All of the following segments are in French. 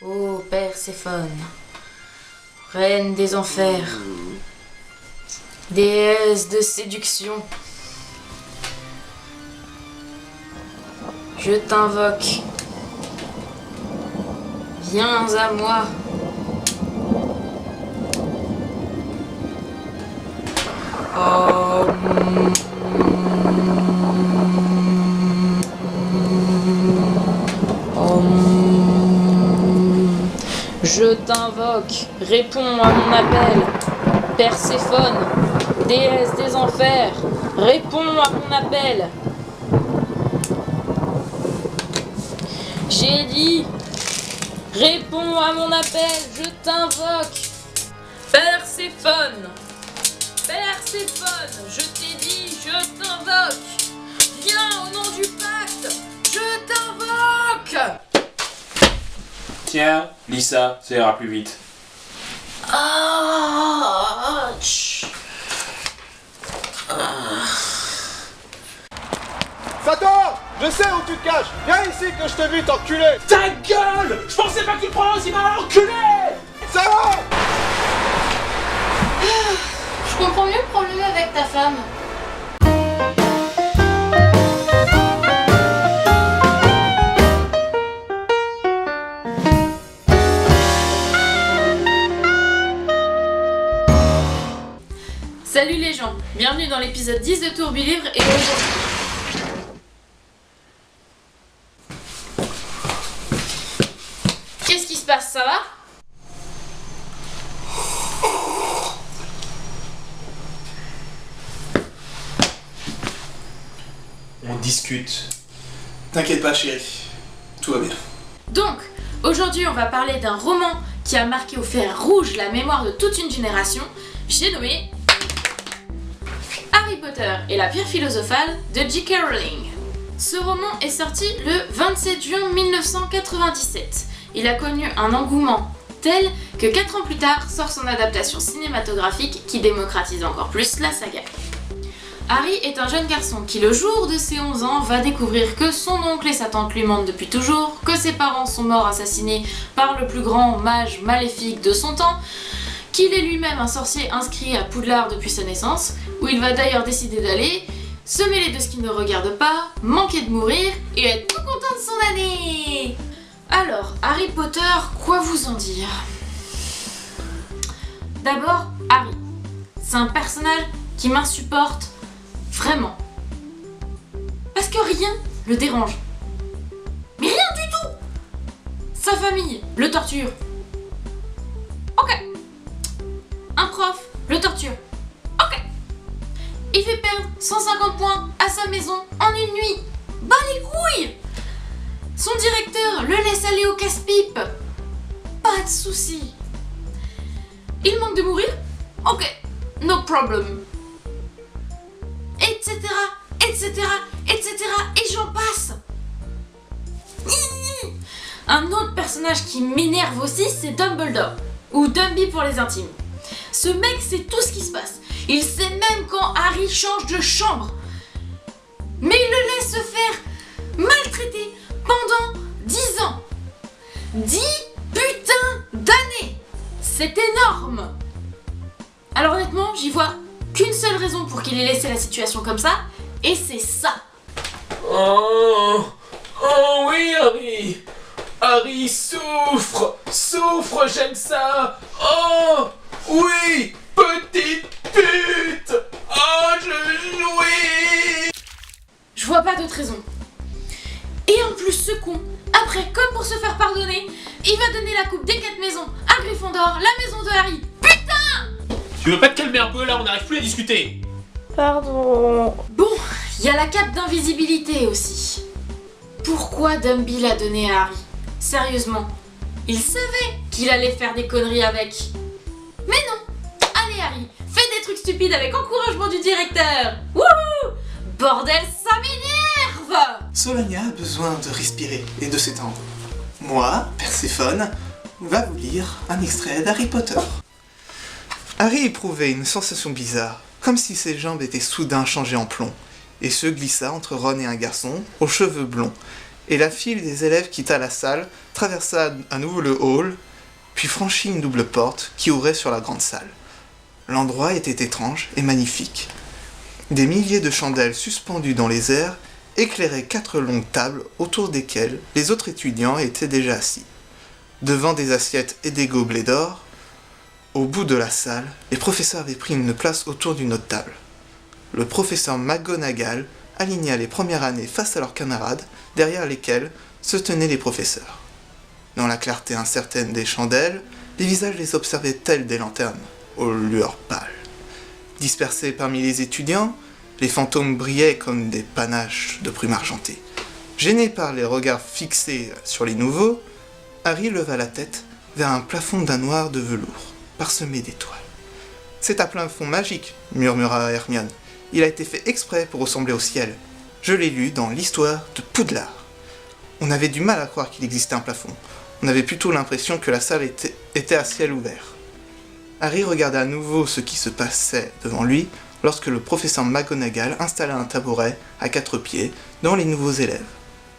Ô Perséphone, reine des enfers, déesse de séduction, je t'invoque. Viens à moi. Je t'invoque, réponds à mon appel. Perséphone, déesse des enfers, réponds à mon appel. J'ai dit, réponds à mon appel, je t'invoque. Perséphone, Perséphone, je t'ai dit, je t'invoque. Viens au nom du pacte, je t'invoque. Tiens, Lisa, ça ira plus vite. Ah, Sator, je sais où tu te caches. Viens ici que je te bute, enculé. Ta gueule! Je pensais pas que tu le prenais aussi mal, enculé! Ça va? Je comprends mieux le problème avec ta femme. Salut les gens, bienvenue dans l'épisode 10 de Tourbillivre et aujourd'hui... Qu'est-ce qui se passe, ça va? On discute. T'inquiète pas, chérie. Tout va bien. Donc, aujourd'hui on va parler d'un roman qui a marqué au fer rouge la mémoire de toute une génération. J'ai nommé Harry Potter et la pierre philosophale de J.K. Rowling. Ce roman est sorti le 27 juin 1997. Il a connu un engouement tel que 4 ans plus tard sort son adaptation cinématographique qui démocratise encore plus la saga. Harry est un jeune garçon qui, le jour de ses 11 ans, va découvrir que son oncle et sa tante lui mentent depuis toujours, que ses parents sont morts assassinés par le plus grand mage maléfique de son temps, qu'il est lui-même un sorcier inscrit à Poudlard depuis sa naissance, où il va d'ailleurs décider d'aller, se mêler de ce qu'il ne regarde pas, manquer de mourir et être tout content de son année. Alors, Harry Potter, quoi vous en dire? D'abord, Harry. C'est un personnage qui m'insupporte vraiment. Parce que rien le dérange. Mais rien du tout! Sa famille le torture. Ok. Un prof le torture. Ok. Il fait perdre 150 points à sa maison en une nuit. Bah les couilles! Son directeur le laisse aller au casse-pipe. Pas de soucis. Il manque de mourir? Ok. No problem. Etc. etc. etc. et j'en passe. Un autre personnage qui m'énerve aussi, c'est Dumbledore, ou Dumby pour les intimes. Ce mec sait tout ce qui se passe. Il sait même quand Harry change de chambre. Mais il le laisse se faire maltraiter pendant 10 ans. 10 putains d'années. C'est énorme. Alors honnêtement, j'y vois qu'une seule raison pour qu'il ait laissé la situation comme ça, et c'est ça. Oh oui, Harry! Harry souffre! Souffre, j'aime ça! Oh oui! Petite pute! Oh, je jouis! Je vois pas d'autre raison. Et en plus, ce con, après, comme pour se faire pardonner, il va donner la coupe des 4 maisons à Gryffondor, la maison de Harry. Putain! Tu veux pas te calmer un peu là, on n'arrive plus à discuter! Pardon. Bon, il y a la cape d'invisibilité aussi. Pourquoi Dumby l'a donné à Harry? Sérieusement, il savait qu'il allait faire des conneries avec. Mais non! Allez Harry, fais des trucs stupides avec encouragement du directeur. Wouhou! Bordel, ça m'énerve! Solania a besoin de respirer et de s'étendre. Moi, Perséphone, va vous lire un extrait d'Harry Potter. Harry éprouvait une sensation bizarre, comme si ses jambes étaient soudain changées en plomb, et se glissa entre Ron et un garçon aux cheveux blonds, et la file des élèves quitta la salle, traversa à nouveau le hall, puis franchit une double porte qui ouvrait sur la grande salle. L'endroit était étrange et magnifique. Des milliers de chandelles suspendues dans les airs éclairaient 4 longues tables autour desquelles les autres étudiants étaient déjà assis. Devant des assiettes et des gobelets d'or, au bout de la salle, les professeurs avaient pris une place autour d'une autre table. Le professeur McGonagall aligna les premières années face à leurs camarades, derrière lesquels se tenaient les professeurs. Dans la clarté incertaine des chandelles, les visages les observaient tels des lanternes, aux lueurs pâles. Dispersés parmi les étudiants, les fantômes brillaient comme des panaches de brume argentée. Gêné par les regards fixés sur les nouveaux, Harry leva la tête vers un plafond d'un noir de velours, parsemé d'étoiles. « C'est un plafond magique, » murmura Hermione. « Il a été fait exprès pour ressembler au ciel. Je l'ai lu dans l'histoire de Poudlard. » On avait du mal à croire qu'il existait un plafond. On avait plutôt l'impression que la salle était à ciel ouvert. Harry regarda à nouveau ce qui se passait devant lui lorsque le professeur McGonagall installa un tabouret à 4 pieds devant les nouveaux élèves.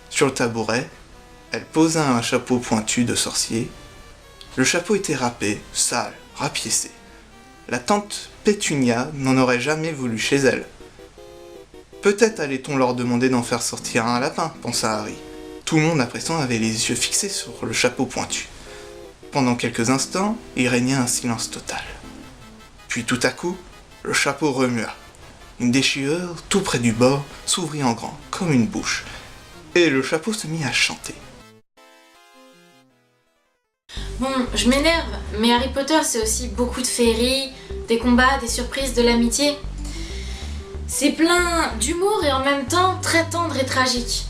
Sur le tabouret, elle posa un chapeau pointu de sorcier. Le chapeau était râpé, sale, rapiécé. La tante Pétunia n'en aurait jamais voulu chez elle. Peut-être allait-on leur demander d'en faire sortir un lapin, pensa Harry. Tout le monde à présent avait les yeux fixés sur le chapeau pointu. Pendant quelques instants, il régna un silence total. Puis tout à coup, le chapeau remua. Une déchirure, tout près du bord, s'ouvrit en grand, comme une bouche, et le chapeau se mit à chanter. Bon, je m'énerve, mais Harry Potter c'est aussi beaucoup de féerie, des combats, des surprises, de l'amitié. C'est plein d'humour et en même temps très tendre et tragique.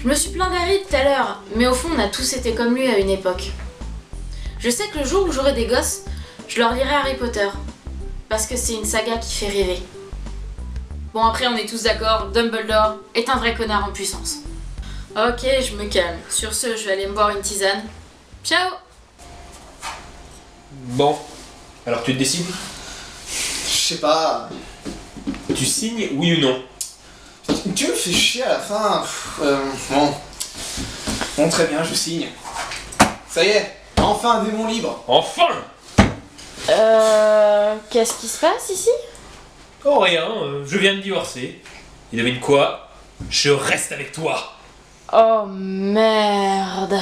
Je me suis plaint d'Harry tout à l'heure, mais au fond on a tous été comme lui à une époque. Je sais que le jour où j'aurai des gosses, je leur lirai Harry Potter, parce que c'est une saga qui fait rêver. Bon après on est tous d'accord, Dumbledore est un vrai connard en puissance. Ok, je me calme. Sur ce, je vais aller me boire une tisane. Ciao! Bon, alors tu te décides? Je sais pas... Tu signes, oui ou non? Tu me fais chier à la fin. Bon, très bien, je signe. Ça y est, enfin un démon libre. Enfin! Qu'est-ce qui se passe ici? Oh rien, je viens de divorcer. Et devine quoi? Je reste avec toi. Oh merde.